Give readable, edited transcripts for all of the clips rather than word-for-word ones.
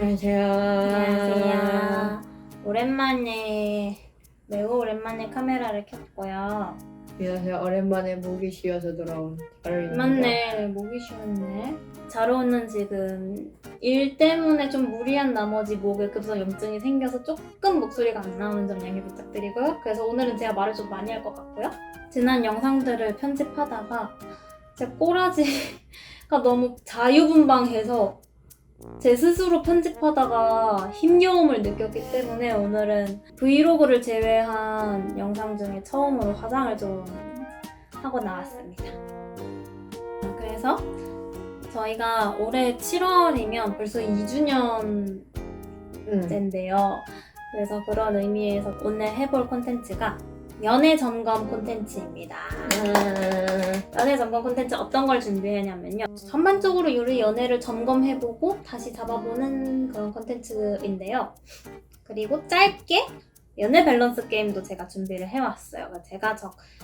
안녕하세요. 안녕하세요. 매우 오랜만에 카메라를 켰고요. 안녕하세요. 오랜만에 목이 쉬어서 돌아온 자루입니다. 맞네, 목이 쉬었네. 자로는 지금 일 때문에 좀 무리한 나머지 목에 급성염증이 생겨서 조금 목소리가 안 나오는 점 양해 부탁드리고요. 그래서 오늘은 제가 말을 좀 많이 할 것 같고요. 지난 영상들을 편집하다가 제 꼬라지가 너무 자유분방해서 제 스스로 편집하다가 힘겨움을 느꼈기 때문에 오늘은 브이로그를 제외한 영상 중에 처음으로 화장을 좀 하고 나왔습니다. 그래서 저희가 올해 7월이면 벌써 2주년째인데요. 그래서 그런 의미에서 오늘 해볼 콘텐츠가 연애 점검 콘텐츠입니다. 연애 점검 콘텐츠 어떤 걸 준비했냐면요. 전반적으로 우리 연애를 점검해보고 다시 잡아보는 그런 콘텐츠인데요. 그리고 짧게 연애 밸런스 게임도 제가 준비를 해왔어요. 제가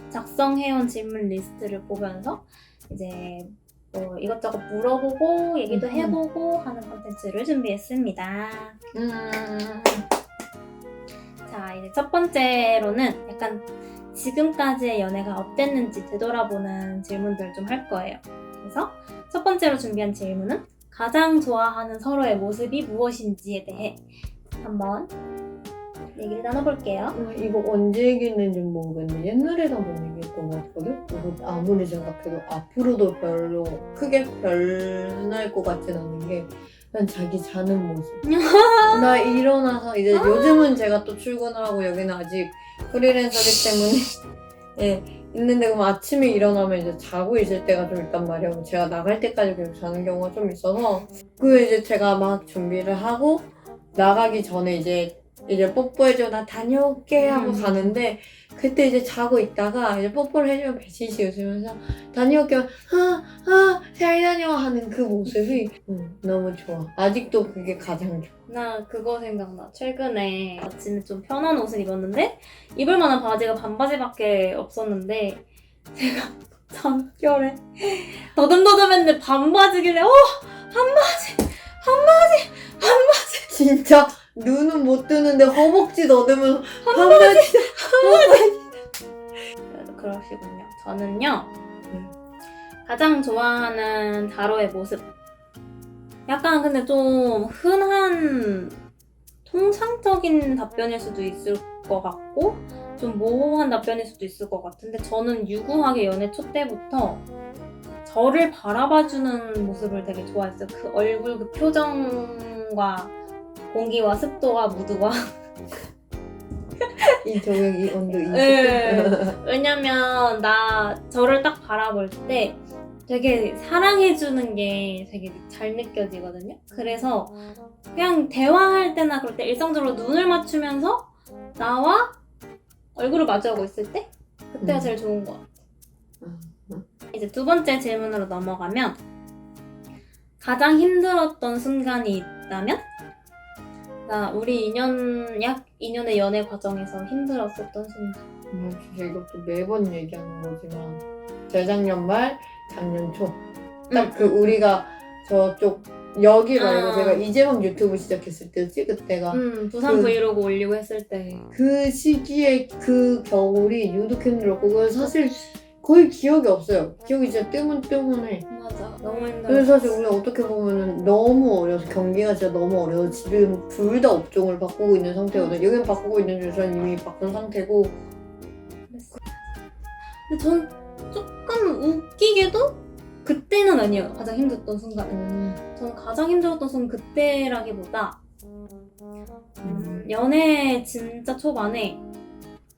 작성해온 질문 리스트를 보면서 이제 뭐 이것저것 물어보고 얘기도 해보고 하는 콘텐츠를 준비했습니다. 자, 이제 첫 번째로는 약간 지금까지의 연애가 어땠는지 되돌아보는 질문들 좀 할 거예요. 그래서 첫 번째로 준비한 질문은 가장 좋아하는 서로의 모습이 무엇인지에 대해 한번 얘기를 나눠볼게요. 이거 언제 얘기했는지 모르겠는데 옛날에도 한번 얘기했던 것 같거든? 이거 아무리 생각해도 앞으로도 별로 크게 변할 것 같진 않은 게 그냥 자기 자는 모습. 나 일어나서 이제 요즘은 제가 또 출근을 하고 여기는 아직 프리랜서이기 때문에 있는데 그럼 아침에 일어나면 이제 자고 있을 때가 좀 있단 말이에요. 제가 나갈 때까지 계속 자는 경우가 좀 있어서 그 이제 제가 막 준비를 하고 나가기 전에 이제 뽀뽀해줘 나 다녀올게 하고 가는데 그때 이제 자고 있다가 이제 뽀뽀를 해주면 배치시 웃으면서 다녀올게 잘 다녀 하는 그 모습이 너무 좋아. 아직도 그게 가장 좋아. 나 그거 생각나. 최근에 아침에 좀 편한 옷을 입었는데 입을 만한 바지가 반바지밖에 없었는데 제가 잠결에 더듬더듬했는데 반바지길래 한바지 진짜 눈은 못 뜨는데 허벅지 너듬으면 한바지 그러시군요. 저는요 가장 좋아하는 다로의 모습 약간 근데 좀 흔한 통상적인 답변일 수도 있을 것 같고 좀 모호한 답변일 수도 있을 것 같은데 저는 유구하게 연애 초 때부터 저를 바라봐주는 모습을 되게 좋아했어요. 그 얼굴 그 표정과 공기와 습도와 무드와 이 조명 이 온도 이 왜냐면 저를 딱 바라볼 때 되게 사랑해주는 게 되게 잘 느껴지거든요. 그래서 그냥 대화할 때나 그럴 때 일상적으로 눈을 맞추면서 나와 얼굴을 마주하고 있을 때 그때가 제일 좋은 것 같아요. 이제 두 번째 질문으로 넘어가면 가장 힘들었던 순간이 있다면? 우리 약 2년의 연애 과정에서 힘들었었던 순간. 진짜 이것도 매번 얘기하는 거지만 재작년 말 작년 초 딱 그 우리가 저쪽 여기 말고 제가 이제 막 유튜브 시작했을 때였지 그때가 부산 브이로그 올리고 했을 때 그 시기에 그 겨울이 유독 힘들었고 그건 사실 거의 기억이 없어요. 기억이 진짜 뜨문뜨문해. 맞아 너무 힘들었어. 그래서 사실 우리 어떻게 보면은 너무 어려서 경기가 진짜 너무 어려서 지금 둘 다 업종을 바꾸고 있는 상태거든요. 여긴 바꾸고 있는 중 저는 이미 바꾼 상태고. 근데 전 조금 웃기게도 그때는 아니에요. 가장 힘들었던 순간은. 저는 가장 힘들었던 순간 그때라기보다 연애 진짜 초반에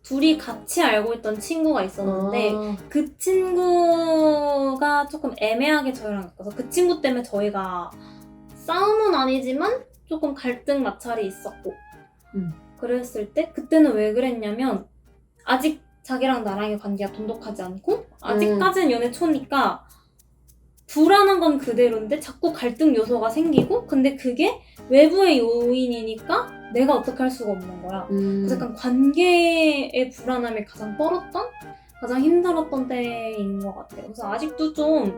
둘이 같이 알고 있던 친구가 있었는데 그 친구가 조금 애매하게 저희랑 겪어서 그 친구 때문에 저희가 싸움은 아니지만 조금 갈등 마찰이 있었고 그랬을 때 그때는 왜 그랬냐면 아직 자기랑 나랑의 관계가 돈독하지 않고 아직까지는 연애 초니까 불안한 건 그대로인데 자꾸 갈등 요소가 생기고 근데 그게 외부의 요인이니까 내가 어떻게 할 수가 없는 거야. 그래서 약간 관계의 불안함이 가장 떨었던? 가장 힘들었던 때인 것 같아요. 그래서 아직도 좀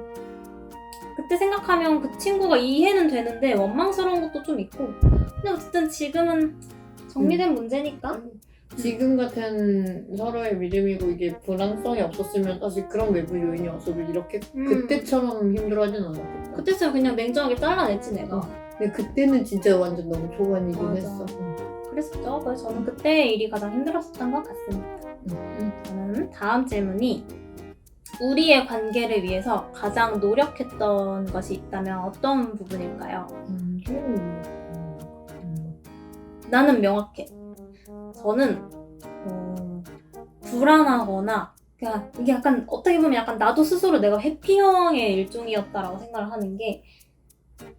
그때 생각하면 그 친구가 이해는 되는데 원망스러운 것도 좀 있고 근데 어쨌든 지금은 정리된 문제니까 지금 같은 서로의 믿음이고 이게 불안성이 없었으면 사실 그런 외부 요인이 없어도 이렇게 그때처럼 힘들어하진 않았겠다. 그때쯤 그냥 냉정하게 잘라냈지 내가. 근데 그때는 진짜 완전 너무 초반이긴 맞아. 했어. 그랬었죠. 그래서 저는 그때 일이 가장 힘들었었던 것 같습니다. 저는 다음 질문이 우리의 관계를 위해서 가장 노력했던 것이 있다면 어떤 부분일까요? 나는 명확해. 저는 불안하거나 그러니까 이게 약간 어떻게 보면 약간 나도 스스로 내가 회피형의 일종이었다라고 생각을 하는 게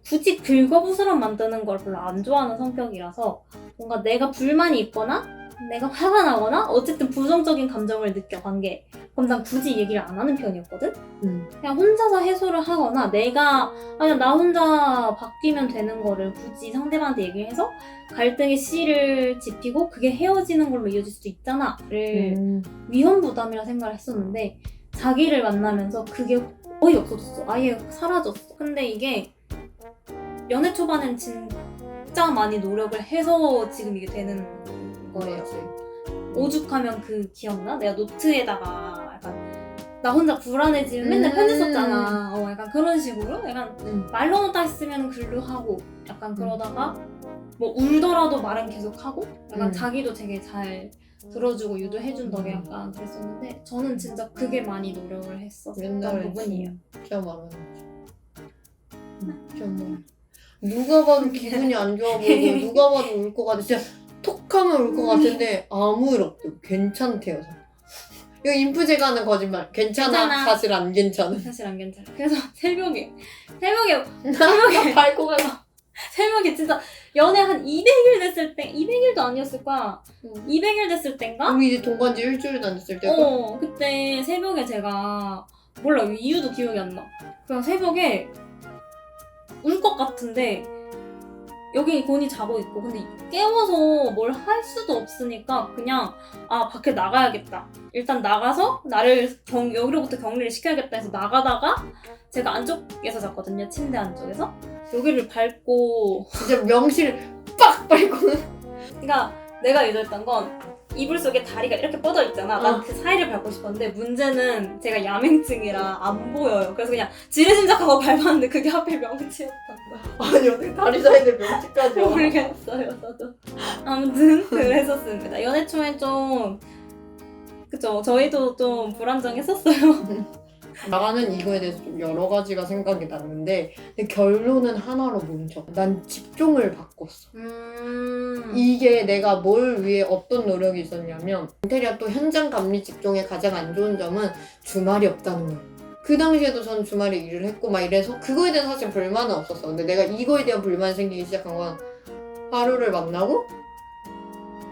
굳이 긁어부스럼 만드는 걸 별로 안 좋아하는 성격이라서 뭔가 내가 불만이 있거나 내가 화가 나거나 어쨌든 부정적인 감정을 느껴 관계에 그럼 난 굳이 얘기를 안 하는 편이었거든? 그냥 혼자서 해소를 하거나 내가 그냥 나 혼자 바뀌면 되는 거를 굳이 상대방한테 얘기를 해서 갈등의 씨를 지피고 그게 헤어지는 걸로 이어질 수도 있잖아를 위험부담이라 생각을 했었는데 자기를 만나면서 그게 거의 없어졌어. 아예 사라졌어. 근데 이게 연애 초반엔 진짜 많이 노력을 해서 지금 이게 되는 거예요. 오죽하면 그 기억나? 내가 노트에다가 약간 나 혼자 불안해지면 맨날 편지 썼잖아. 약간 그런 식으로 약간 말로 못다 했으면 글로 하고 약간 그러다가 뭐 울더라도 말은 계속 하고 약간 자기도 되게 잘 들어주고 유도해준 덕에 약간 그랬었는데 저는 진짜 그게 많이 노력을 했었던 부분이에요. 진짜 말하는 정말 누가 봐도 기분이 안 좋아 보이고 누가 봐도 울 것 같아. 진짜 톡 하면 울 것 같은데 아무 일 없대요. 괜찮대요. 이거 인프제가 하는 거짓말. 괜찮아. 사실 안 괜찮아. 사실 안 괜찮아. 그래서 새벽에 밟고 가서 새벽에 진짜 연애 한 200일 됐을 때 200일도 아니었을 거야. 200일 됐을 땐가? 우리 이제 동거한 지 일주일도 안 됐을 때가? 그때 새벽에 제가 몰라 이유도 기억이 안 나. 그냥 새벽에 울 것 같은데 여기 곤이 자고 있고 근데 깨워서 뭘 할 수도 없으니까 그냥 밖에 나가야겠다. 일단 나가서 나를 여기로부터 격리를 시켜야겠다 해서 나가다가 제가 안쪽에서 잤거든요. 침대 안쪽에서. 여기를 밟고 진짜 명실 빡 밟고 그러니까 내가 의도했던 건 이불 속에 다리가 이렇게 뻗어 있잖아. 난 그 사이를 밟고 싶었는데 문제는 제가 야맹증이라 안 보여요. 그래서 그냥 지레짐작하고 밟았는데 그게 하필 명치였던 거야. 아니 어떻게 다리 사이에 명치까지 와. 모르겠어요 저도. 아무튼 그랬었습니다. 연애 초엔 좀 그쵸 저희도 좀 불안정했었어요. 나가는 이거에 대해서 좀 여러 가지가 생각이 났는데 근데 결론은 하나로 뭉쳐. 난 직종을 바꿨어. 이게 내가 뭘 위해 어떤 노력이 있었냐면 인테리어 또 현장 감리 직종의 가장 안 좋은 점은 주말이 없다는 거예요. 그 당시에도 전 주말에 일을 했고 막 이래서 그거에 대한 사실 불만은 없었어. 근데 내가 이거에 대한 불만이 생기기 시작한 건 하루를 만나고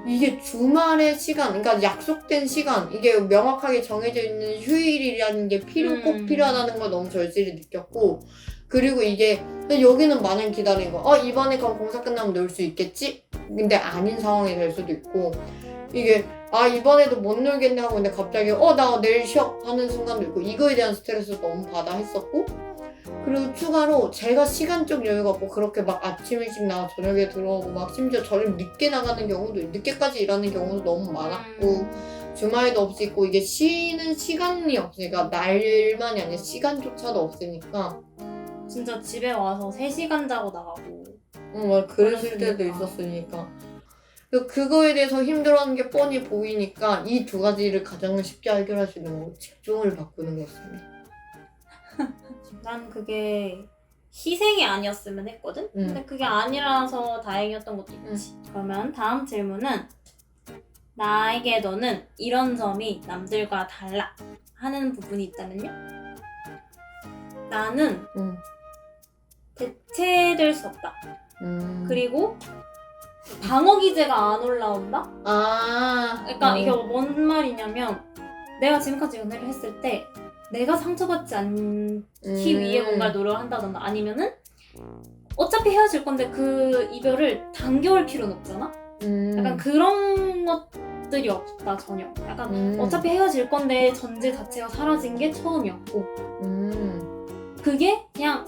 이게 주말의 시간, 그러니까 약속된 시간, 이게 명확하게 정해져 있는 휴일이라는 게 꼭 필요하다는 걸 너무 절실히 느꼈고 그리고 이게 여기는 마냥 기다린 거. 이번에 그럼 공사 끝나면 놀 수 있겠지? 근데 아닌 상황이 될 수도 있고 이게 이번에도 못 놀겠네 하고 근데 갑자기 나 내일 쉬어 하는 순간도 있고 이거에 대한 스트레스도 너무 받아 했었고 그리고 추가로 제가 시간적 여유가 없고 그렇게 막 아침 일찍 나가 저녁에 들어오고 막 심지어 저를 늦게 나가는 경우도 늦게까지 일하는 경우도 너무 많았고 주말에도 없이 있고 이게 쉬는 시간이 없으니까 날만이 아니라 시간조차도 없으니까 진짜 집에 와서 3시간 자고 나가고 그랬을 때도 있었으니까 그거에 대해서 힘들어하는 게 뻔히 보이니까 이 두 가지를 가장 쉽게 해결할 수 있는 건 직종을 바꾸는 거였습니다. 난 그게 희생이 아니었으면 했거든? 근데 그게 아니라서 다행이었던 것도 있지. 그러면 다음 질문은 나에게 너는 이런 점이 남들과 달라 하는 부분이 있다면요? 나는 대체될 수 없다. 그리고 방어 기제가 안 올라온다? 그러니까 이게 뭔 말이냐면 내가 지금까지 연애를 했을 때 내가 상처받지 않기 위해 뭔가 노력을 한다던가 아니면은 어차피 헤어질 건데 그 이별을 당겨올 필요는 없잖아? 약간 그런 것들이 없다 전혀. 약간 어차피 헤어질 건데 전제 자체가 사라진 게 처음이었고 그게 그냥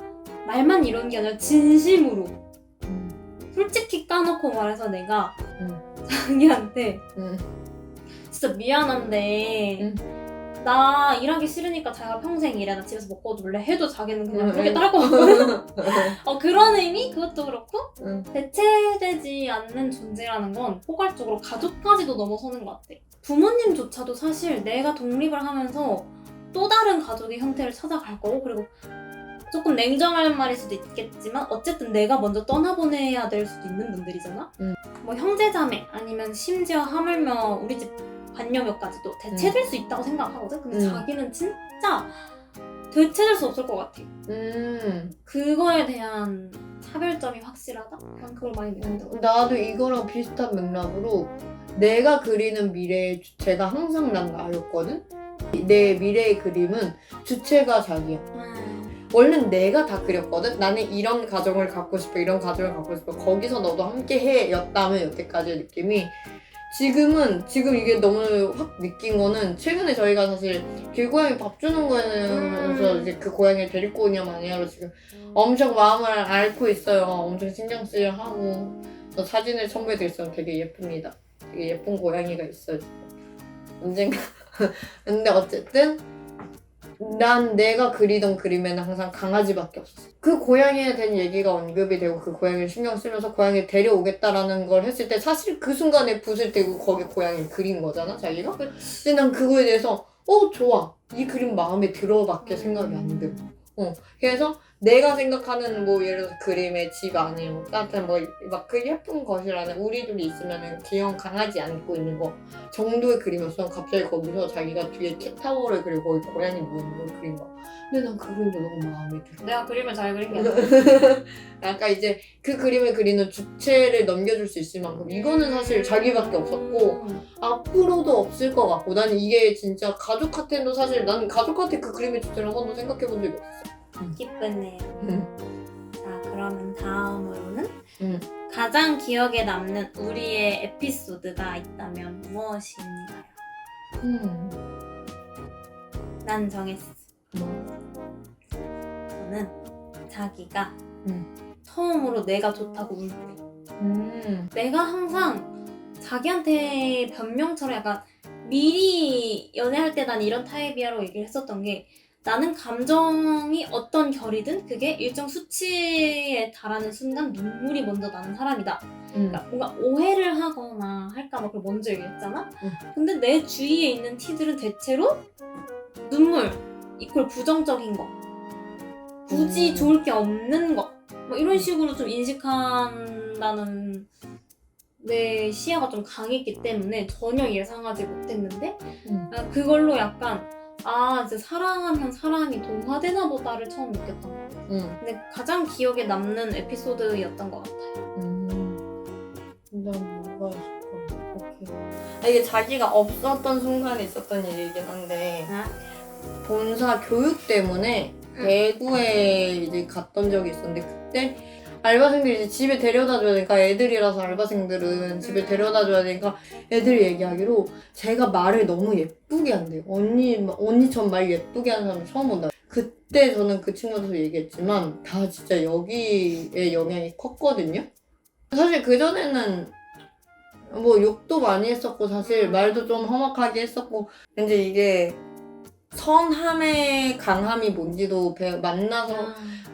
말만 이런 게 아니라 진심으로 음. 솔직히 까놓고 말해서 내가 음. 자기한테 음. 진짜 미안한데 나 일하기 싫으니까 자기가 평생 일해 나 집에서 먹고 놀래 해도 자기는 그냥 그렇게 따를 것 같거든. 그런 의미? 그것도 그렇고 대체되지 않는 존재라는 건 포괄적으로 가족까지도 넘어서는 것 같아. 부모님조차도 사실 내가 독립을 하면서 또 다른 가족의 형태를 찾아갈 거고, 그리고 조금 냉정한 말일 수도 있겠지만 어쨌든 내가 먼저 떠나보내야 될 수도 있는 분들이잖아. 뭐 형제자매 아니면 심지어 하물며 우리 집 반려묘까지도 대체될 수 있다고 생각하거든. 근데 자기는 진짜 되찾을 수 없을 것 같아. 그거에 대한 차별점이 확실하다? 난 그걸 많이 느낀다. 나도 이거랑 비슷한 맥락으로 내가 그리는 미래의 주체가 항상 난 나였거든? 내 미래의 그림은 주체가 자기야. 원래는 내가 다 그렸거든? 나는 이런 가정을 갖고 싶어, 이런 가정을 갖고 싶어. 거기서 너도 함께 해 였다면 여태까지의 느낌이 지금 이게 너무 확 느낀 거는 최근에 저희가 사실 길고양이 밥 주는 거에서 이제 그 고양이를 데리고 오냐 마냐로 지금 엄청 마음을 앓고 있어요. 엄청 신경 쓰여 하고 저 사진을 첨부해드렸어요. 되게 예쁩니다. 되게 예쁜 고양이가 있어요. 언젠가 근데 어쨌든 난 내가 그리던 그림에는 항상 강아지밖에 없었어. 그 고양이에 대한 얘기가 언급이 되고 그 고양이를 신경 쓰면서 고양이를 데려오겠다라는 걸 했을 때 사실 그 순간에 붓을 떼고 거기에 고양이를 그린 거잖아, 자기가? 근데 난 그거에 대해서 좋아. 이 그림 마음에 들어밖에 생각이 안 들어. 그래서 내가 생각하는 뭐 예를 들어서 그림의 집 안에 뭐 따뜻한 뭐 막 그 예쁜 거실 안에 우리 둘이 있으면은 귀여운 강아지 안고 있는 거 정도의 그림이었어. 갑자기 거기서 자기가 뒤에 캣타워를 그리고 거기 고양이 누워있는 걸 그린 거야. 근데 난 그 그림도 너무 마음에 들어. 내가 그림을 잘 그린 게 아니야. 약간 이제 그 그림을 그리는 주체를 넘겨줄 수 있을 만큼 이거는 사실 자기밖에 없었고 앞으로도 없을 것 같고 나는 이게 진짜 가족한테도 사실 나는 가족한테 그 그림의 주체를 한 번도 생각해 본 적이 없어. 기쁘네요. 자, 그러면 다음으로는 가장 기억에 남는 우리의 에피소드가 있다면 무엇인가요? 난 정했어. 저는 자기가 처음으로 내가 좋다고 울 때. 내가 항상 자기한테 변명처럼 약간 미리 연애할 때 난 이런 타입이야라고 얘기를 했었던 게 나는 감정이 어떤 결이든 그게 일정 수치에 달하는 순간 눈물이 먼저 나는 사람이다. 그러니까 뭔가 오해를 하거나 할까 봐 그걸 먼저 얘기했잖아? 근데 내 주위에 있는 티들은 대체로 눈물, 이퀄 부정적인 거, 굳이 좋을 게 없는 거, 뭐 이런 식으로 좀 인식한다는 내 시야가 좀 강했기 때문에 전혀 예상하지 못했는데 그걸로 약간 이제 사랑하면 사람이 동화되나 보다를 처음 느꼈던 것 같아요. 근데 가장 기억에 남는 에피소드였던 것 같아요. 난 뭐가 있을까? 이게 자기가 없었던 순간에 있었던 일이긴 한데 본사 교육 때문에 대구에 이제 갔던 적이 있었는데 그때 알바생들이 이제 집에 데려다 줘야 되니까 애들이라서 알바생들은 집에 데려다 줘야 되니까 애들이 얘기하기로 제가 말을 너무 예쁘게 한대요. 언니처럼 말 예쁘게 하는 사람 처음 본다. 그때 저는 그 친구들도 얘기했지만 다 진짜 여기에 영향이 컸거든요. 사실 그전에는 뭐 욕도 많이 했었고 사실 말도 좀 험악하게 했었고 근데 이게 선함의 강함이 뭔지도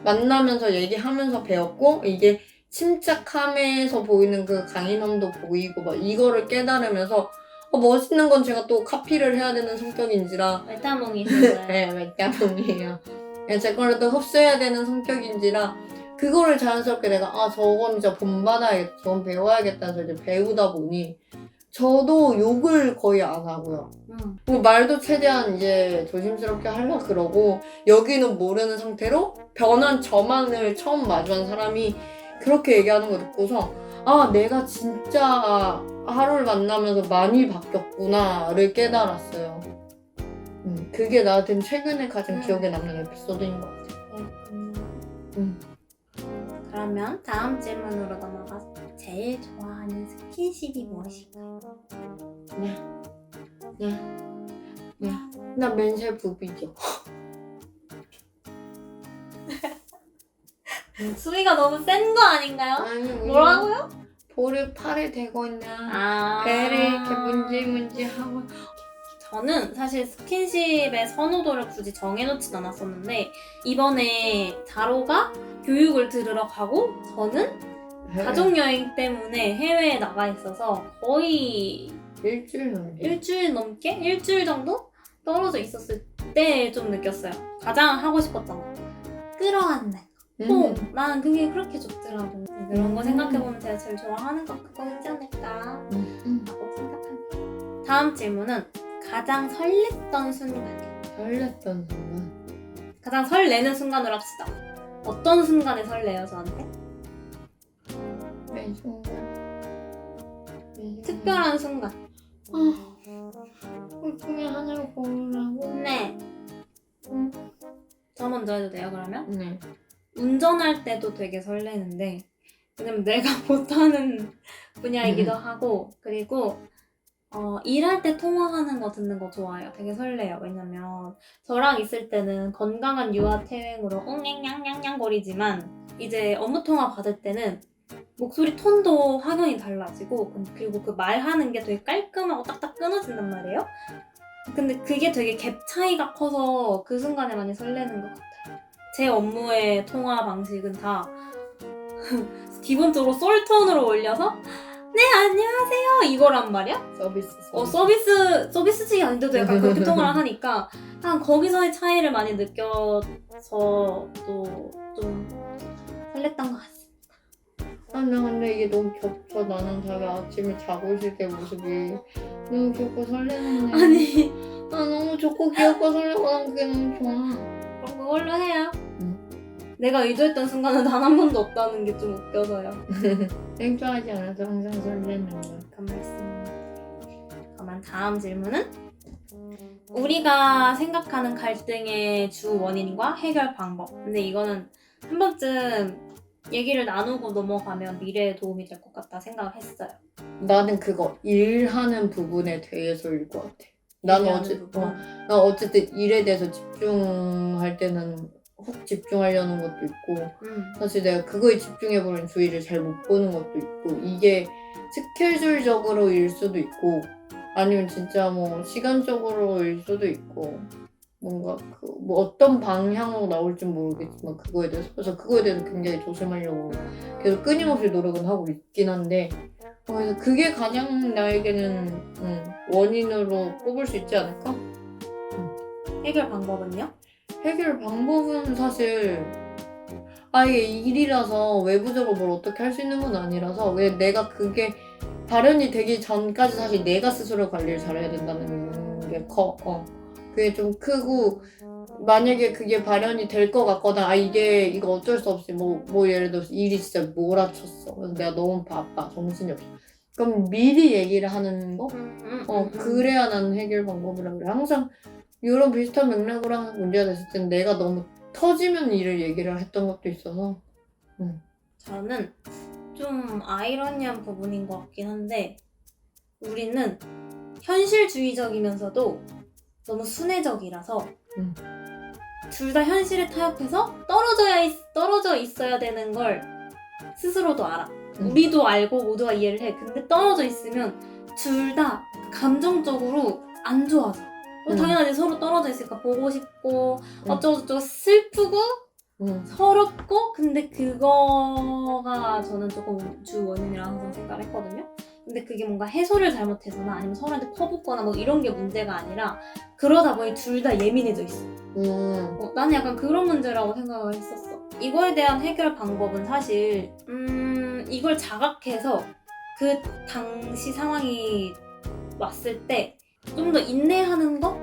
만나면서 얘기하면서 배웠고 이게 침착함에서 보이는 그 강인함도 보이고 막 이거를 깨달으면서 멋있는 건 제가 또 카피를 해야 되는 성격인지라 멜타몽이세요. 네, 멜타몽이에요. 제 거를 또 흡수해야 되는 성격인지라 그거를 자연스럽게 내가 저건 진짜 본받아야겠다, 저건 배워야겠다 해서 이제 배우다 보니 저도 욕을 거의 안 하고요. 말도 최대한 이제 조심스럽게 하려고 그러고 여기는 모르는 상태로 변한 저만을 처음 마주한 사람이 그렇게 얘기하는 거 듣고서 내가 진짜 하루를 만나면서 많이 바뀌었구나를 깨달았어요. 그게 나한테는 최근에 가장 기억에 남는 에피소드인 것 같아요. 그러면 다음 질문으로 넘어가서 제일 좋아하는 스킨십이 무엇일까요? 나 맨살 부비죠. 수위가 너무 센 거 아닌가요? 아니 뭐라고요? 볼을 팔에 대고 있는 아. 배를 이렇게 문지 하고. 저는 사실 스킨십의 선호도를 굳이 정해놓진 않았었는데 이번에 자로가 교육을 들으러 가고 저는 가족여행 때문에 해외에 나가 있어서 거의 일주일 넘게. 일주일 정도 떨어져 있었을 때 좀 느꼈어요. 가장 하고 싶었던 거. 끌어안는 거. 나는 그게 그렇게 좋더라고. 그런 거 생각해보면 제가 제일 좋아하는 거 그거지 않을까 라고 생각합니다. 다음 질문은 가장 설렜던 순간. 설렜던 순간. 가장 설레는 순간으로 합시다. 어떤 순간에 설레요 저한테? 매 순간. 특별한 순간. 그 중에 하나를 고르라고? 네. 저 먼저 해도 돼요 그러면? 네. 운전할 때도 되게 설레는데 왜냐면 내가 못하는 분야이기도 하고 그리고 일할 때 통화하는 거 듣는 거 좋아해요. 되게 설레요. 왜냐면 저랑 있을 때는 건강한 유아 태행으로 웅냥냥냥냥 거리지만 이제 업무 통화 받을 때는 목소리 톤도 확연히 달라지고 그리고 그 말하는 게 되게 깔끔하고 딱딱 끊어진단 말이에요. 근데 그게 되게 갭 차이가 커서 그 순간에 많이 설레는 것 같아요. 제 업무의 통화 방식은 다 기본적으로 솔톤으로 올려서 네 안녕하세요 이거란 말이야. 서비스직이 아닌데도 약간 그렇게 통화를 하니까 한 거기서의 차이를 많이 느껴서 또 좀 설렜던 것 같습니다. 나 근데 이게 너무 겹쳐. 나는 자기 아침에 자고 있을 때 모습이 너무 귀엽고 설레는데. 아니 나 너무 좋고 귀엽고 설레고 난 그게 너무 좋아. 그럼 그걸로 해요. 응. 내가 의도했던 순간은 단 한 번도 없다는 게 좀 웃겨서요. 일조하지 않아도 항상 설레는 거야. 그 말씀입니다. 그러면 다음 질문은 우리가 생각하는 갈등의 주 원인과 해결 방법. 근데 이거는 한 번쯤 얘기를 나누고 넘어가면 미래에 도움이 될 것 같다 생각을 했어요. 나는 그거 일하는 부분에 대해서일 것 같아. 나는 난 어쨌든 일에 대해서 집중할 때는 훅 집중하려는 것도 있고 사실 내가 그거에 집중해버리면 주위를 잘 못 보는 것도 있고 이게 스케줄적으로일 수도 있고 아니면 진짜 뭐 시간적으로일 수도 있고 뭔가 뭐 어떤 방향으로 나올지 모르겠지만 그거에 대해서 그래서 그거에 대해서 굉장히 조심하려고 계속 끊임없이 노력은 하고 있긴 한데 그래서 그게 가장 나에게는 원인으로 꼽을 수 있지 않을까? 해결 방법은요? 해결 방법은 사실 아예 일이라서 외부적으로 뭘 어떻게 할 수 있는 건 아니라서 왜 내가 그게 발현이 되기 전까지 사실 내가 스스로 관리를 잘해야 된다는 게 커. 그게 좀 크고 만약에 그게 발현이 될 것 같거나 이거 어쩔 수 없이 뭐 예를 들어서 일이 진짜 몰아쳤어. 그래서 내가 너무 바빠. 정신이 없어. 그럼 미리 얘기를 하는 거? 그래야 나는 해결 방법이라고 그래. 항상 이런 비슷한 맥락으로 항상 문제가 됐을 땐 내가 너무 터지면 일을 얘기를 했던 것도 있어서. 저는 좀 아이러니한 부분인 것 같긴 한데 우리는 현실주의적이면서도 너무 순애적이라서 둘 다 현실에 타협해서 떨어져 있어야 되는 걸 스스로도 알아. 우리도 알고 모두가 이해를 해. 근데 떨어져 있으면 둘 다 감정적으로 안 좋아져. 당연하지. 서로 떨어져 있으니까 보고 싶고 어쩌고저쩌고 슬프고 서럽고 근데 그거가 저는 조금 주 원인이라고 항상 생각을 했거든요. 근데 그게 뭔가 해소를 잘못해서나 아니면 서로한테 퍼붓거나 뭐 이런 게 문제가 아니라 그러다 보니 둘 다 예민해져 있어. 나는 약간 그런 문제라고 생각을 했었어. 이거에 대한 해결 방법은 사실 이걸 자각해서 그 당시 상황이 왔을 때 좀 더 인내하는 거?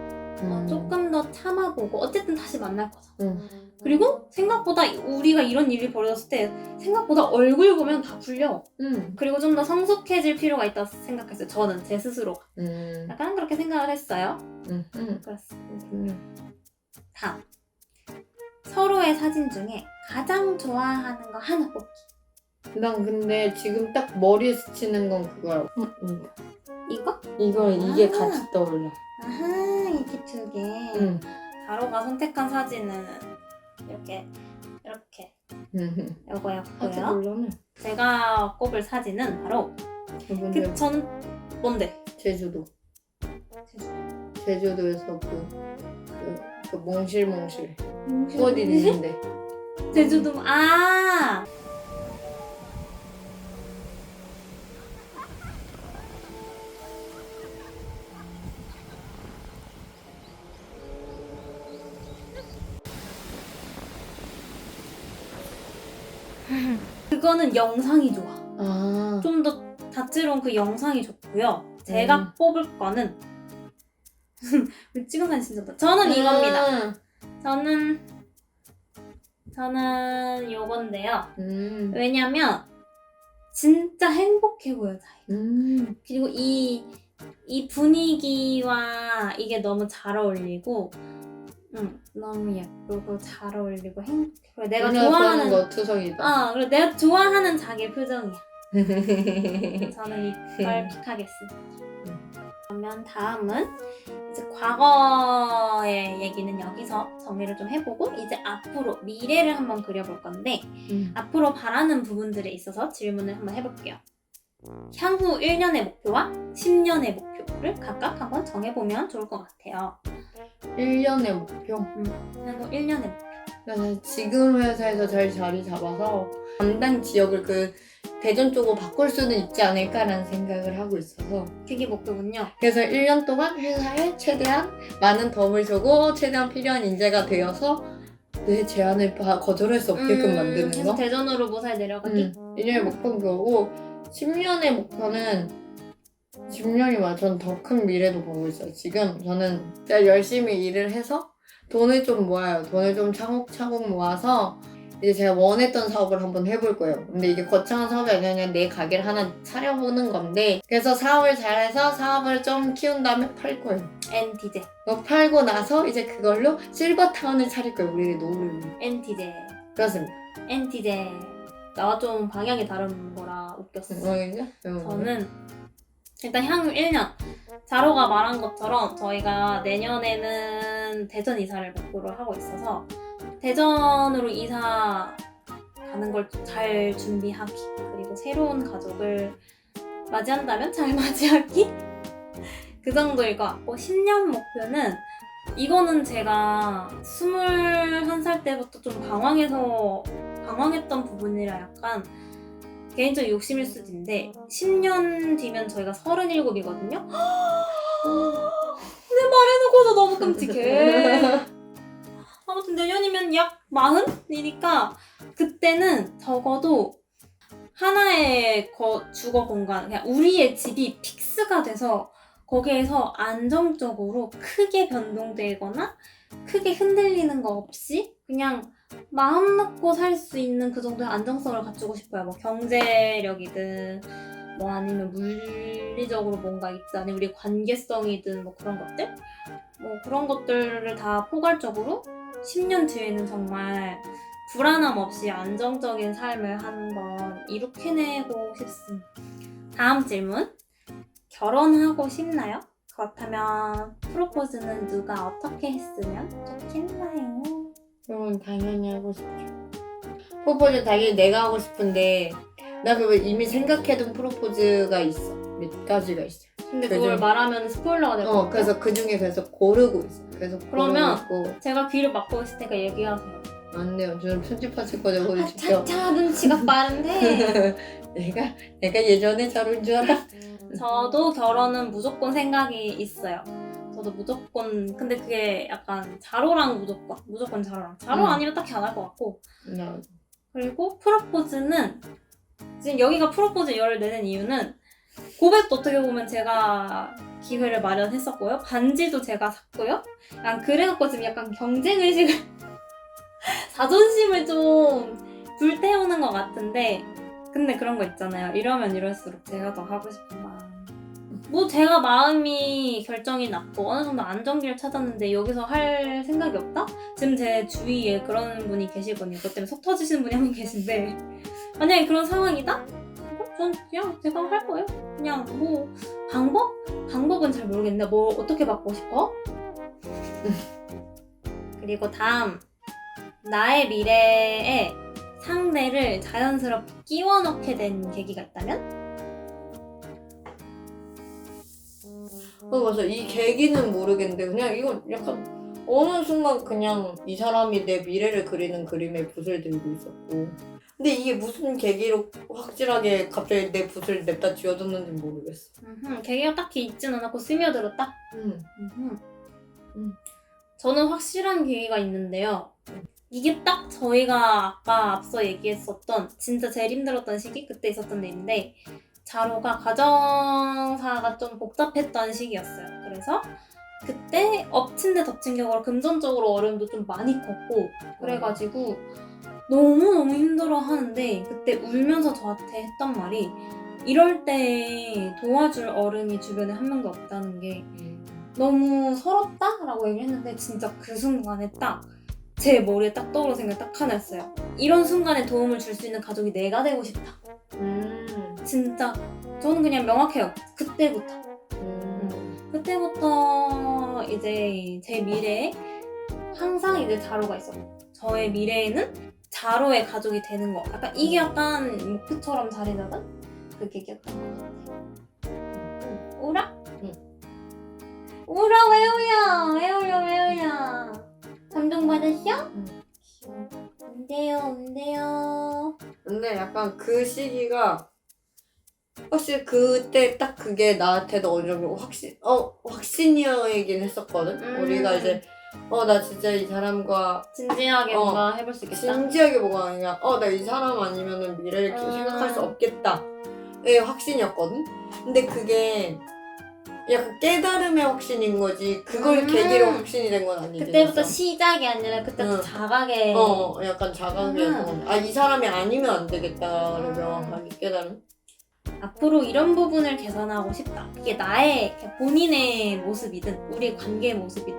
조금 더 참아보고 어쨌든 다시 만날 거잖아. 그리고 생각보다 우리가 이런 일이 벌어졌을 때 생각보다 얼굴 보면 다 풀려. 그리고 좀 더 성숙해질 필요가 있다고 생각했어요. 저는 제 스스로. 약간 그렇게 생각을 했어요. 그렇습니다. 다음. 서로의 사진 중에 가장 좋아하는 거 하나 뽑기. 난 근데 지금 딱 머리에 스치는 건 그거야. 이거? 이게 같이 떠올라. 아하, 이렇게 두 개. 자로가 선택한 사진은 이렇게 하트 이거였고요. 몰라네. 제가 꼽을 사진은 바로 뭔데? 전 뭔데? 제주도. 제주도. 제주도에서 그 몽실몽실 어디 있는데? 제주도 아 그거는 영상이 좋아. 아, 좀 더 다채로운 그 영상이 좋고요. 제가 뽑을 거는 우리 찍은 사진 진짜 많다. 저는 이겁니다. 저는 요건데요. 왜냐면 진짜 행복해 보여 자기가. 그리고 이 분위기와 이게 너무 잘 어울리고 너무 예쁘고 잘 어울리고 행복해 보여. 내가 좋아하는 거 투성이다. 그리고 내가 좋아하는 자기의 표정이야. 저는 이걸 픽하겠습니다. 그러면 다음은 이제 과거의 얘기는 여기서 정리를 좀 해보고 이제 앞으로 미래를 한번 그려볼 건데 앞으로 바라는 부분들에 있어서 질문을 한번 해볼게요. 향후 1년의 목표와 10년의 목표를 각각 한번 정해보면 좋을 것 같아요. 1년의 목표? 향후 1년의 목표. 그래서 지금 회사에서 잘 자리 잡아서 담당 지역을 대전 쪽으로 바꿀 수는 있지 않을까라는 생각을 하고 있어서 그게 목표군요. 그래서 1년 동안 회사에 최대한 많은 도움을 주고 최대한 필요한 인재가 되어서 내 제안을 거절할 수 없게끔 만드는 그래서 거. 대전으로 무사히 내려가기? 1년의 목표는 그거고 10년의 목표는 10년이면 전 더 큰 미래도 보고 있어요. 지금 저는 진짜 열심히 일을 해서 돈을 좀 모아요. 돈을 좀 차곡차곡 모아서 이제 제가 원했던 사업을 한번 해볼 거예요. 근데 이게 거창한 사업이 아니라 그냥 내 가게를 하나 차려보는 건데 그래서 사업을 잘해서 사업을 좀 키운 다음에 팔 거예요. NTJ. 팔고 나서 이제 그걸로 실버타운을 차릴 거예요. 우리 노을로. NTJ. 그렇습니다. NTJ. 나와 좀 방향이 다른 거라 웃겼어. 저는 일단 향후 1년. 자로가 말한 것처럼 저희가 내년에는 대전 이사를 목표로 하고 있어서 대전으로 이사 가는 걸 잘 준비하기 그리고 새로운 가족을 맞이한다면 잘 맞이하기 그 정도일 것 같고 10년 목표는 이거는 제가 21살 때부터 좀 방황했던 부분이라 약간 개인적 욕심일 수도 있는데 10년 뒤면 저희가 37이거든요? 내 말해놓고서 너무 끔찍해. 아무튼 내년이면 약 40이니까 그때는 적어도 하나의 주거 공간, 그냥 우리의 집이 픽스가 돼서 거기에서 안정적으로 크게 변동되거나 크게 흔들리는 거 없이 그냥 마음 놓고 살 수 있는 그 정도의 안정성을 갖추고 싶어요. 뭐 경제력이든 뭐 아니면 물리적으로 뭔가 있든 아니면 우리 관계성이든 뭐 그런 것들 뭐 그런 것들을 다 포괄적으로 10년 뒤에는 정말 불안함 없이 안정적인 삶을 한번 이룩해내고 싶습니다. 다음 질문. 결혼하고 싶나요? 그렇다면 프로포즈는 누가 어떻게 했으면 좋겠나요? 그건 당연히 하고 싶죠. 프로포즈 당연히 내가 하고 싶은데 나 그거 이미 생각해둔 프로포즈가 있어. 몇 가지가 있어. 근데 그걸 말하면 스포일러가 될 것 같아요. 그래서 그중에 고르고 있어. 그래서 그러면 고르고 있고. 제가 귀를 막고 있을 테니까 얘기하세요. 안 돼요. 저는 편집하실 거냐고 직접. 차차 눈치가 빠른데. 내가 예전에 잘 온 줄 알아? 저도 결혼은 무조건 생각이 있어요. 저도 무조건 근데 그게 약간 자로랑 무조건 자로랑 자로 아니면 딱히 안 할 것 같고 그리고 프로포즈는 지금 여기가 프로포즈 열을 내는 이유는 고백도 어떻게 보면 제가 기회를 마련했었고요. 반지도 제가 샀고요. 약간 그래갖고 지금 약간 경쟁의식을 자존심을 좀 불태우는 것 같은데 근데 그런 거 있잖아요. 이러면 이럴수록 제가 더 하고 싶은 마음. 뭐 제가 마음이 결정이 났고 어느 정도 안정기를 찾았는데 여기서 할 생각이 없다? 지금 제 주위에 그런 분이 계시거든요. 그것 때문에 속 터지시는 분이 한 분 계신데 만약에 그런 상황이다? 전 그냥 제가 할 거예요. 그냥 뭐 방법은 잘 모르겠는데 뭐 어떻게 받고 싶어? 그리고 다음 나의 미래에 상대를 자연스럽게 끼워 넣게 된 계기가 있다면? 맞아. 이 계기는 모르겠는데 그냥 이건 약간 어느 순간 그냥 이 사람이 내 미래를 그리는 그림에 붓을 들고 있었고 근데 이게 무슨 계기로 확실하게 갑자기 내 붓을 냅다 쥐어줬는지 모르겠어. 계기가 딱히 있진 않았고 스며들었다? 음. 저는 확실한 계기가 있는데요. 이게 딱 저희가 아까 앞서 얘기했었던 진짜 제일 힘들었던 시기? 그때 있었던 일인데 자로가 가정사가 좀 복잡했던 시기였어요. 그래서 그때 엎친 데 덮친 격으로 금전적으로 어려움도 좀 많이 컸고 그래가지고 너무너무 힘들어 하는데 그때 울면서 저한테 했던 말이 이럴 때 도와줄 어른이 주변에 한 명도 없다는 게 너무 서럽다라고 얘기를 했는데 진짜 그 순간에 딱 제 머리에 딱 떠오르는 생각이 딱 하나였어요. 이런 순간에 도움을 줄 수 있는 가족이 내가 되고 싶다. 진짜 저는 그냥 명확해요. 그때부터. 그때부터 이제 제 미래에 항상 이제 자로가 있었고 저의 미래에는 자로의 가족이 되는 거. 약간 이게 약간 목표처럼 자리 잡은 그 계기였던 것 같아요. 울어? 응. 울어 왜 울려? 왜 울려 왜 울려? 감동받았어? 귀여워. 운대요. 근데 약간 그 시기가 확실히 그때 딱 그게 나한테도 어느 정도 확신이긴 했었거든. 우리가 이제 나 진짜 이 사람과 진지하게 뭔가 해볼 수 있겠다. 진지하게 뭐가 아니라 나 이 사람 아니면은 미래를 생각할 수 없겠다의 확신이었거든. 근데 그게 약간 깨달음의 확신인 거지 그걸 계기로 확신이 된 건 아니지. 그때부터 시작이 아니라 그때부터 자각에 약간 자각이 이 사람이 아니면 안 되겠다를 명확하게 깨달음. 앞으로 이런 부분을 개선하고 싶다. 그게 나의 본인의 모습이든 우리 관계의 모습이든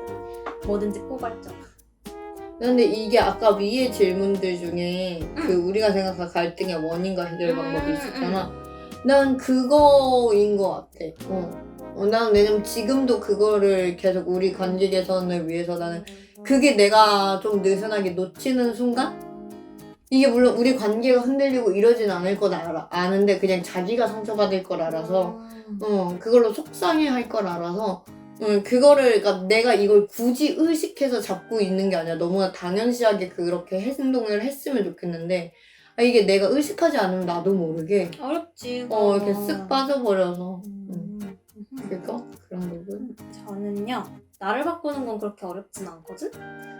뭐든지 포괄적. 근데 이게 아까 위의 질문들 중에 그 우리가 생각한 갈등의 원인과 해결 방법이 있었잖아. 난 그거인 것 같아. 난 왜냐면 지금도 그거를 계속 우리 관계 개선을 위해서 나는 그게 내가 좀 느슨하게 놓치는 순간 이게 물론 우리 관계가 흔들리고 이러진 않을 걸 아는데 그냥 자기가 상처받을 걸 알아서 그걸로 속상해 할 걸 알아서 그거를 그러니까 내가 이걸 굳이 의식해서 잡고 있는 게 아니라 너무나 당연시하게 그렇게 행동을 했으면 좋겠는데 이게 내가 의식하지 않으면 나도 모르게 어렵지. 이렇게 쓱 빠져버려서 그런 부분. 저는요 나를 바꾸는 건 그렇게 어렵진 않거든?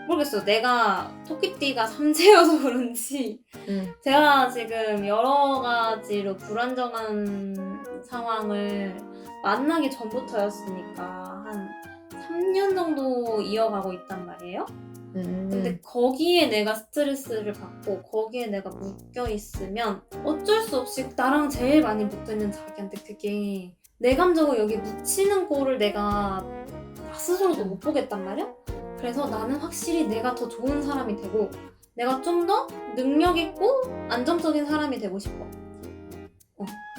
모르겠어요. 내가 토끼띠가 삼재여서 그런지 제가 지금 여러 가지로 불안정한 상황을 만나기 전부터였으니까 한 3년 정도 이어가고 있단 말이에요. 근데 거기에 내가 스트레스를 받고 거기에 내가 묶여 있으면 어쩔 수 없이 나랑 제일 많이 붙어있는 자기한테 그게 내 감정을 여기 묻히는 꼴을 내가 스스로도 못 보겠단 말이야? 그래서 나는 확실히 내가 더 좋은 사람이 되고 내가 좀 더 능력 있고 안정적인 사람이 되고 싶어.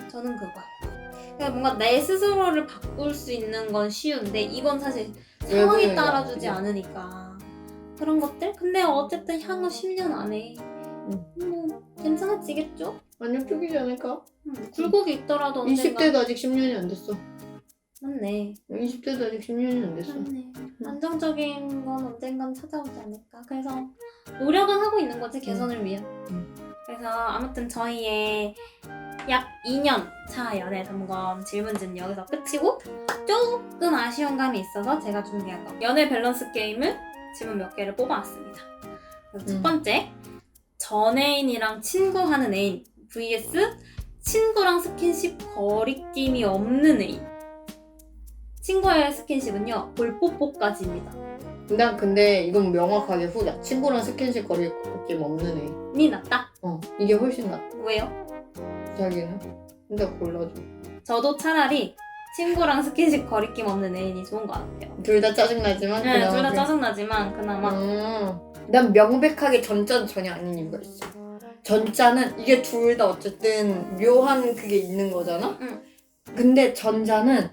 저는 그거예요. 그러니까 뭔가 내 스스로를 바꿀 수 있는 건 쉬운데 이건 사실 상황이 따라주지 않으니까 그런 것들? 근데 어쨌든 향후 10년 안에 뭐 괜찮아지겠죠? 아니요, 쪼기지 않을까? 굴곡이 있더라도 언젠가 20대도 아직 10년이 안 됐어. 맞네. 20대도 아직 10년이 안 됐어. 맞네. 안정적인 건 언젠간 찾아오지 않을까. 그래서 노력은 하고 있는 거지, 개선을 위한. 그래서 아무튼 저희의 약 2년 차 연애 점검 질문지는 여기서 끝이고 조금 아쉬운 감이 있어서 제가 준비한 거 연애 밸런스 게임을 질문 몇 개를 뽑아왔습니다. 첫 번째, 전 애인이랑 친구하는 애인 vs 친구랑 스킨십 거리낌이 없는 애인. 친구와의 스킨십은요 볼뽀뽀까지입니다. 난 근데 이건 명확하게 후다. 친구랑 스킨십 거리낌 없는 애. 니 낫다? 이게 훨씬 낫다. 왜요? 자기는? 근데 골라줘. 저도 차라리 친구랑 스킨십 거리낌 없는 애인이 좋은 것 같아요. 둘 다 짜증나지만 네, 둘 다 짜증나지만 그나마 난 명백하게 전자는 전혀 아닌 이유가 있어. 전자는 이게 둘 다 어쨌든 묘한 그게 있는 거잖아? 근데 전자는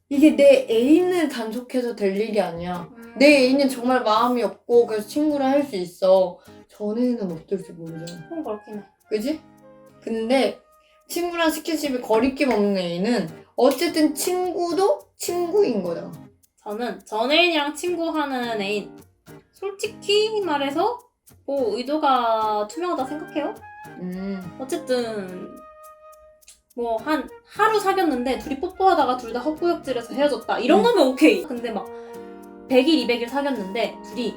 이게 내 애인을 단속해서 될 일이 아니야. 내 애인은 정말 마음이 없고 그래서 친구를 할 수 있어. 전에는 어떨지 모르잖아. 그건 그렇긴 해. 그지? 근데 친구랑 스킨십이 거리낌 없는 애는 어쨌든 친구도 친구인 거잖아. 저는 전 애인이랑 친구하는 애인 솔직히 말해서 뭐 의도가 투명하다 생각해요. 어쨌든 뭐 한 하루 사귀었는데 둘이 뽀뽀하다가 둘 다 헛구역질해서 헤어졌다 이런 거면 오케이. 근데 막 100일 200일 사귀었는데 둘이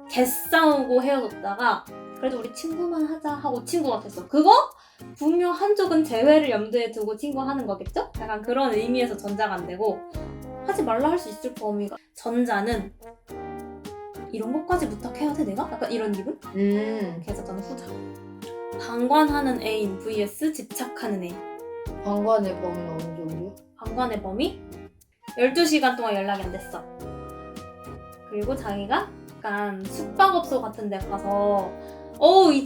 개싸우고 헤어졌다가 그래도 우리 친구만 하자 하고 친구가 됐어. 그거 분명 한쪽은 재회를 염두에 두고 친구하는 거겠죠? 약간 그런 의미에서 전자가 안 되고 하지 말라 할 수 있을 범위가 전자는 이런 것까지 부탁해야 돼 내가? 약간 이런 기분? 그래서 저는 후자. 방관하는 애인 vs 집착하는 애인. 방관의 범위는 어느 정도? 방관의 범위? 12시간 동안 연락이 안 됐어. 그리고 자기가 약간 숙박업소 같은 데 가서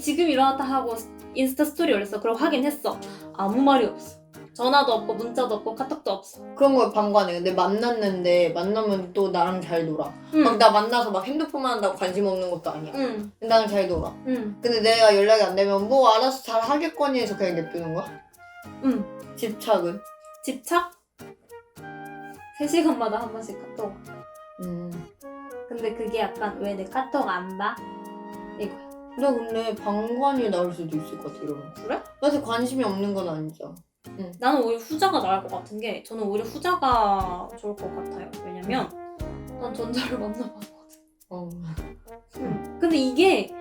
지금 일어났다 하고 인스타 스토리 올렸어. 그럼 확인했어. 아무 말이 없어. 전화도 없고 문자도 없고 카톡도 없어. 그런 걸 방관해. 근데 만났는데 만나면 또 나랑 잘 놀아. 응. 막 나 만나서 막 핸드폰만 한다고 관심 없는 것도 아니야. 응. 나랑 잘 놀아. 응. 근데 내가 연락이 안 되면 뭐 알아서 잘 하겠거니 해서 그냥 냅두는 거야? 응. 집착은? 집착? 3시간마다 한 번씩 카톡. 근데 그게 약간 왜 내 카톡 안 봐? 이거야. 나 근데 방관이 나을 수도 있을 것 같아 이러면. 그래? 나한테 관심이 없는 건 아니잖아. 나는 오히려 후자가 나을 것 같은 게 저는 오히려 후자가 좋을 것 같아요. 왜냐면 난 전자를 만나봤거든. 근데 이게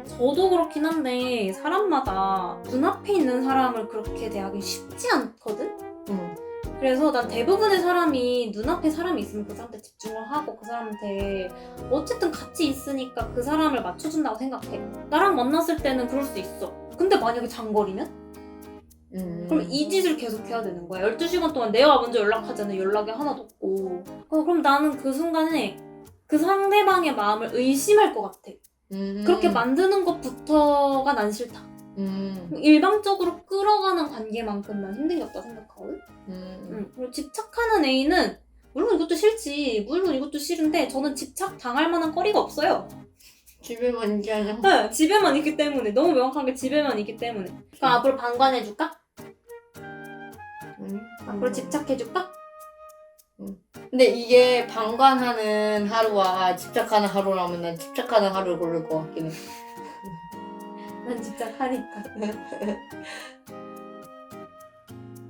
저도 그렇긴 한데 사람마다 눈앞에 있는 사람을 그렇게 대하기 쉽지 않거든? 그래서 난 대부분의 사람이 눈앞에 사람이 있으면 그 사람한테 집중을 하고 그 사람한테 어쨌든 같이 있으니까 그 사람을 맞춰준다고 생각해. 나랑 만났을 때는 그럴 수 있어. 근데 만약에 장거리면? 그럼 이 짓을 계속 해야 되는 거야. 12시간 동안 내가 먼저 연락하잖아. 연락이 하나도 없고. 그럼 나는 그 순간에 그 상대방의 마음을 의심할 것 같아. 그렇게 만드는 것부터가 난 싫다. 일방적으로 끌어가는 관계만큼 난 힘든 게 없다 생각하거든. 그리고 집착하는 애인은 물론 이것도 싫지. 물론 이것도 싫은데 저는 집착 당할 만한 거리가 없어요. 집에만 있게 하냐? 네, 집에만 있기 때문에. 너무 명확하게 집에만 있기 때문에. 그럼 앞으로 방관해줄까? 앞으로 집착해줄까? 근데 이게 방관하는 하루와 집착하는 하루라면 난 집착하는 하루를 고를 것 같긴 해. 난 집착하니까.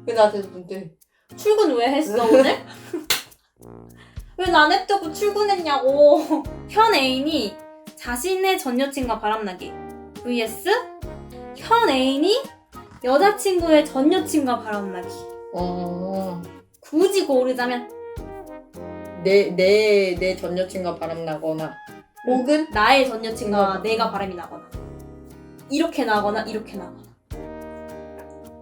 왜 나한테도 근데 출근 왜 했어 오늘? 왜 나 냅두고 출근했냐고. 현 애인이 자신의 전 여친과 바람나기 vs 현 애인이 여자친구의 전 여친과 바람나기. 굳이 고르자면 내 전 여친과 바람나거나 혹은 나의 전 여친과 내가 바람이 나거나 이렇게 나거나 이렇게 나거나.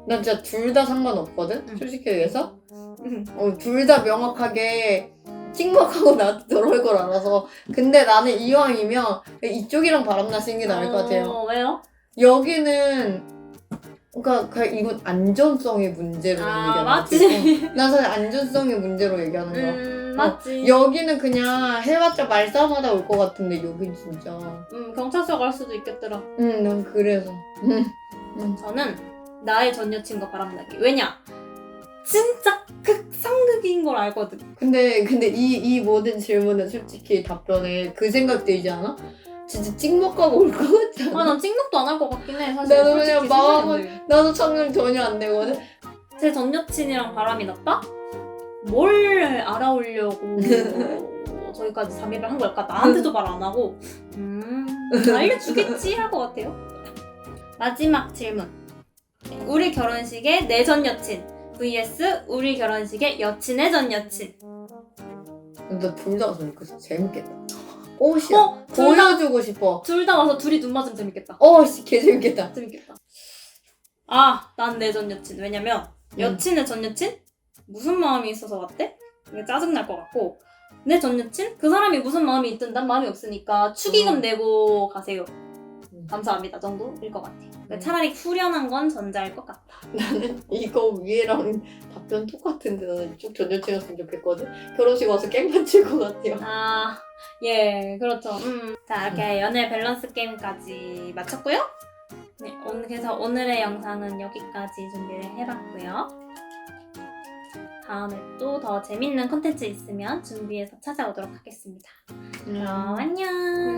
난 진짜 둘 다 상관없거든? 솔직히 얘기해서 응. 둘 다 명확하게 찍먹하고 나한테 들어올 걸 알아서. 근데 나는 이왕이면 이쪽이랑 바람나 쓰는 게 나을 것 같아요. 왜요? 여기는 그러니까 그냥 이건 안전성의 문제로 얘기하는 맞지. 난 사실 안전성의 문제로 얘기하는 거야. 맞지. 여기는 그냥 해봤자 말싸움하다 올 것 같은데 여긴 진짜 경찰서 갈 수도 있겠더라. 난 그래서 저는 나의 전 여친과 바람나기. 왜냐? 진짜 극상극인 걸 알거든. 근데 이 모든 질문은 솔직히 답변에 그 생각 들지 않아? 진짜 찍먹하고 올 것 같지 않아? 난 찍먹도 안 할 것 같긴 해. 사실 나도 그냥 솔직히 마음은 생각이 나도 상상 전혀 안 되거든? 제 전 여친이랑 바람이 났다? 뭘 알아오려고 저기까지 잠입을 한 걸까? 나한테도 말 안 하고 알려주겠지 할 것 같아요. 마지막 질문. 우리 결혼식에 내 전 여친 vs 우리 결혼식에 여친의 전 여친. 나 둘 다 갔으면 좋겠어. 재밌겠다. 꽃이야. 둘 다? 보여주고 싶어. 둘 다 와서 둘이 눈 맞으면 재밌겠다. 씨, 개 재밌겠다. 재밌겠다. 난 내 전 여친. 왜냐면 여친의 전 여친? 무슨 마음이 있어서 왔대? 이게 짜증날 것 같고, 내 전 여친? 그 사람이 무슨 마음이 있든 난 마음이 없으니까 축의금 내고 가세요. 감사합니다 정도일 것 같아. 그러니까 차라리 후련한 건 전자일 것 같아. 나는 이거 위에랑 답변 똑같은데 나는 쭉 전 여친이었으면 좋겠거든. 결혼식 와서 깽판 칠 것 같아요. 아, 예, 그렇죠. 자, 이렇게 연애 밸런스 게임까지 마쳤고요. 네, 그래서 오늘의 영상은 여기까지 준비를 해봤고요. 다음에 또 더 재밌는 콘텐츠 있으면 준비해서 찾아오도록 하겠습니다. 그럼 안녕!